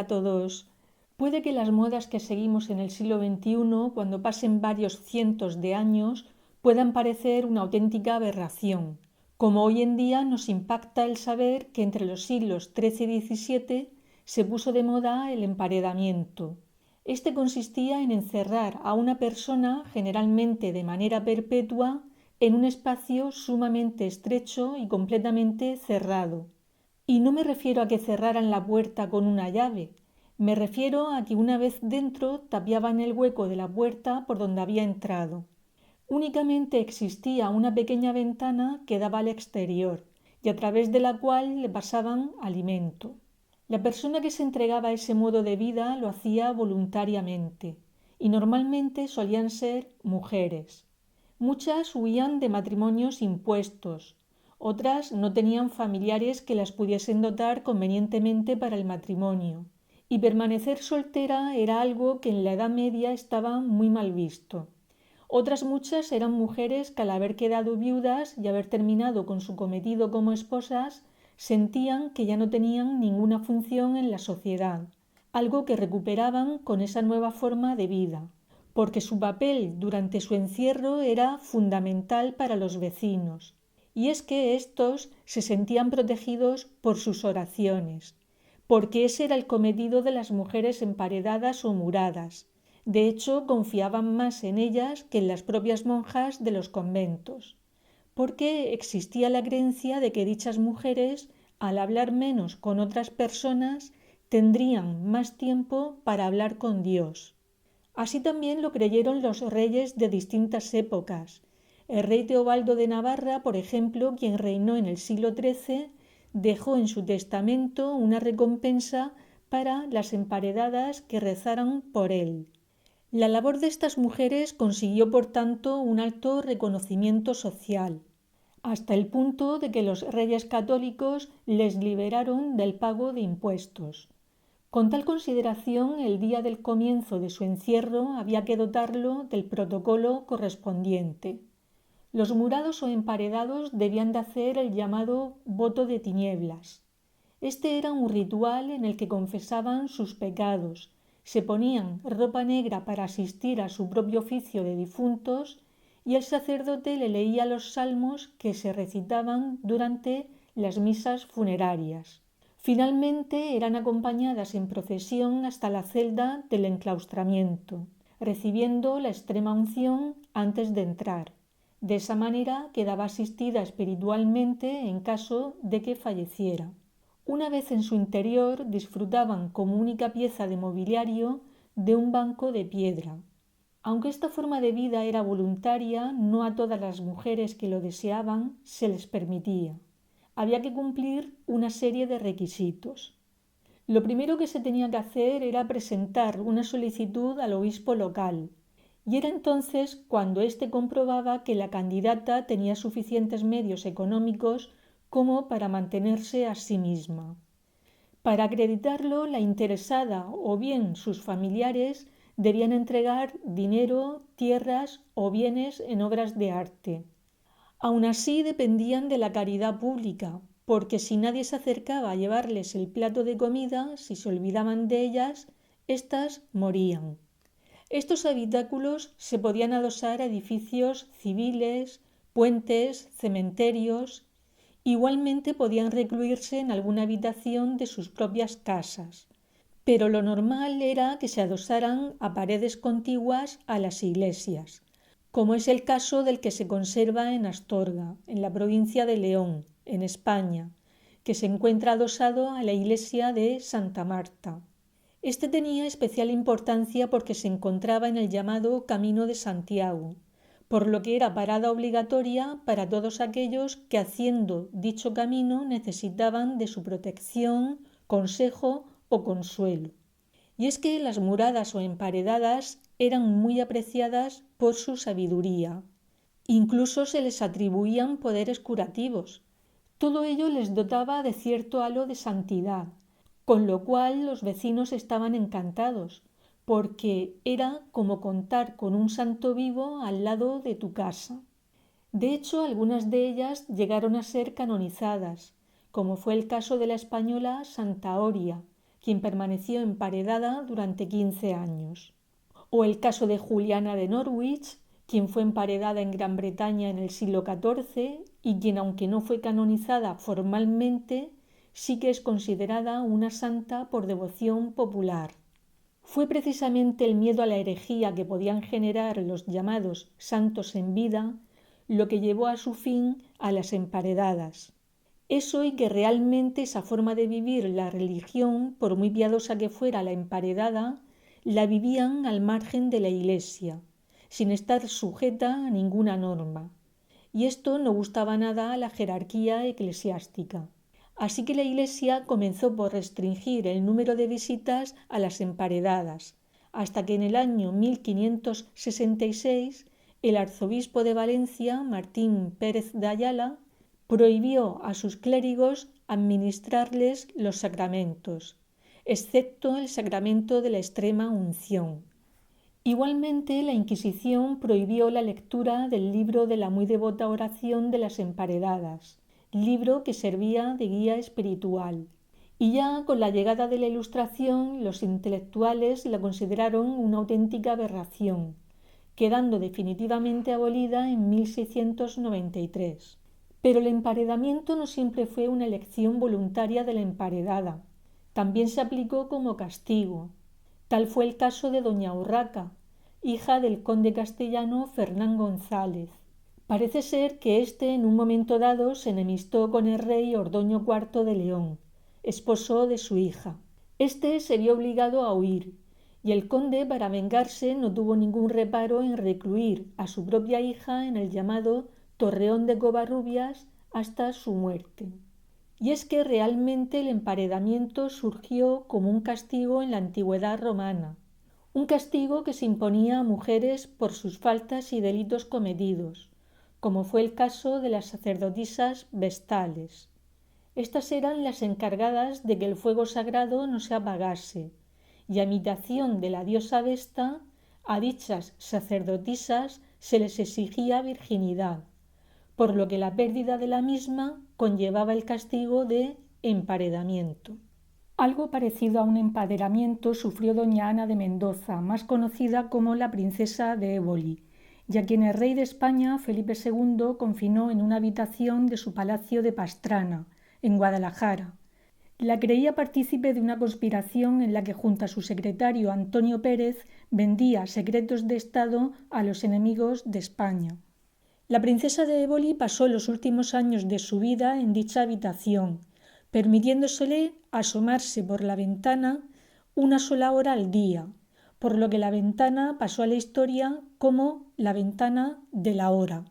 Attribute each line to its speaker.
Speaker 1: Hola a todos. Puede que las modas que seguimos en el siglo XXI, cuando pasen varios cientos de años, puedan parecer una auténtica aberración, como hoy en día nos impacta el saber que entre los siglos XIII y XVII se puso de moda el emparedamiento. Este consistía en encerrar a una persona, generalmente de manera perpetua, en un espacio sumamente estrecho y completamente cerrado. Y no me refiero a que cerraran la puerta con una llave, me refiero a que una vez dentro tapiaban el hueco de la puerta por donde había entrado. Únicamente existía una pequeña ventana que daba al exterior y a través de la cual le pasaban alimento. La persona que se entregaba a ese modo de vida lo hacía voluntariamente y normalmente solían ser mujeres. Muchas huían de matrimonios impuestos, otras no tenían familiares que las pudiesen dotar convenientemente para el matrimonio, y permanecer soltera era algo que en la Edad Media estaba muy mal visto. Otras muchas eran mujeres que al haber quedado viudas y haber terminado con su cometido como esposas, sentían que ya no tenían ninguna función en la sociedad, algo que recuperaban con esa nueva forma de vida, porque su papel durante su encierro era fundamental para los vecinos, y es que éstos se sentían protegidos por sus oraciones, porque ese era el cometido de las mujeres emparedadas o muradas. De hecho, confiaban más en ellas que en las propias monjas de los conventos, porque existía la creencia de que dichas mujeres, al hablar menos con otras personas, tendrían más tiempo para hablar con Dios. Así también lo creyeron los reyes de distintas épocas. El rey Teobaldo de Navarra, por ejemplo, quien reinó en el siglo XIII, dejó en su testamento una recompensa para las emparedadas que rezaran por él. La labor de estas mujeres consiguió, por tanto, un alto reconocimiento social, hasta el punto de que los reyes católicos les liberaron del pago de impuestos. Con tal consideración, el día del comienzo de su encierro había que dotarlo del protocolo correspondiente. Los murados o emparedados debían de hacer el llamado voto de tinieblas. Este era un ritual en el que confesaban sus pecados, se ponían ropa negra para asistir a su propio oficio de difuntos y el sacerdote le leía los salmos que se recitaban durante las misas funerarias. Finalmente eran acompañadas en procesión hasta la celda del enclaustramiento, recibiendo la extrema unción antes de entrar. De esa manera quedaba asistida espiritualmente en caso de que falleciera. Una vez en su interior disfrutaban como única pieza de mobiliario de un banco de piedra. Aunque esta forma de vida era voluntaria, no a todas las mujeres que lo deseaban se les permitía. Había que cumplir una serie de requisitos. Lo primero que se tenía que hacer era presentar una solicitud al obispo local, y era entonces cuando éste comprobaba que la candidata tenía suficientes medios económicos como para mantenerse a sí misma. Para acreditarlo, la interesada o bien sus familiares debían entregar dinero, tierras o bienes en obras de arte. Aun así dependían de la caridad pública, porque si nadie se acercaba a llevarles el plato de comida, si se olvidaban de ellas, éstas morían. Estos habitáculos se podían adosar a edificios civiles, puentes, cementerios. Igualmente podían recluirse en alguna habitación de sus propias casas, pero lo normal era que se adosaran a paredes contiguas a las iglesias, como es el caso del que se conserva en Astorga, en la provincia de León, en España, que se encuentra adosado a la iglesia de Santa Marta. Este tenía especial importancia porque se encontraba en el llamado Camino de Santiago, por lo que era parada obligatoria para todos aquellos que haciendo dicho camino necesitaban de su protección, consejo o consuelo. Y es que las muradas o emparedadas eran muy apreciadas por su sabiduría. Incluso se les atribuían poderes curativos. Todo ello les dotaba de cierto halo de santidad, con lo cual los vecinos estaban encantados, porque era como contar con un santo vivo al lado de tu casa. De hecho, algunas de ellas llegaron a ser canonizadas, como fue el caso de la española Santa Oria, quien permaneció emparedada durante 15 años. O el caso de Juliana de Norwich, quien fue emparedada en Gran Bretaña en el siglo XIV y quien, aunque no fue canonizada formalmente, sí que es considerada una santa por devoción popular. Fue precisamente el miedo a la herejía que podían generar los llamados santos en vida lo que llevó a su fin a las emparedadas. Eso y que realmente esa forma de vivir la religión, por muy piadosa que fuera la emparedada, la vivían al margen de la Iglesia, sin estar sujeta a ninguna norma. Y esto no gustaba nada a la jerarquía eclesiástica. Así que la Iglesia comenzó por restringir el número de visitas a las emparedadas, hasta que en el año 1566 el arzobispo de Valencia, Martín Pérez de Ayala, prohibió a sus clérigos administrarles los sacramentos, excepto el sacramento de la extrema unción. Igualmente, la Inquisición prohibió la lectura del libro de la muy devota oración de las emparedadas, libro que servía de guía espiritual. Y ya con la llegada de la Ilustración, los intelectuales la consideraron una auténtica aberración, quedando definitivamente abolida en 1693. Pero el emparedamiento no siempre fue una elección voluntaria de la emparedada, también se aplicó como castigo. Tal fue el caso de doña Urraca, hija del conde castellano Fernán González. Parece ser que éste en un momento dado se enemistó con el rey Ordoño IV de León, esposo de su hija. Este sería obligado a huir, y el conde, para vengarse, no tuvo ningún reparo en recluir a su propia hija en el llamado Torreón de Covarrubias hasta su muerte. Y es que realmente el emparedamiento surgió como un castigo en la antigüedad romana, un castigo que se imponía a mujeres por sus faltas y delitos cometidos, como fue el caso de las sacerdotisas vestales. Estas eran las encargadas de que el fuego sagrado no se apagase, y a imitación de la diosa Vesta, a dichas sacerdotisas se les exigía virginidad, por lo que la pérdida de la misma conllevaba el castigo de emparedamiento. Algo parecido a un empaderamiento sufrió doña Ana de Mendoza, más conocida como la princesa de Éboli, y a quien el rey de España, Felipe II, confinó en una habitación de su palacio de Pastrana, en Guadalajara. La creía partícipe de una conspiración en la que junto a su secretario Antonio Pérez vendía secretos de Estado a los enemigos de España. La princesa de Éboli pasó los últimos años de su vida en dicha habitación, permitiéndosele asomarse por la ventana una sola hora al día, por lo que la ventana pasó a la historia como la ventana de la hora.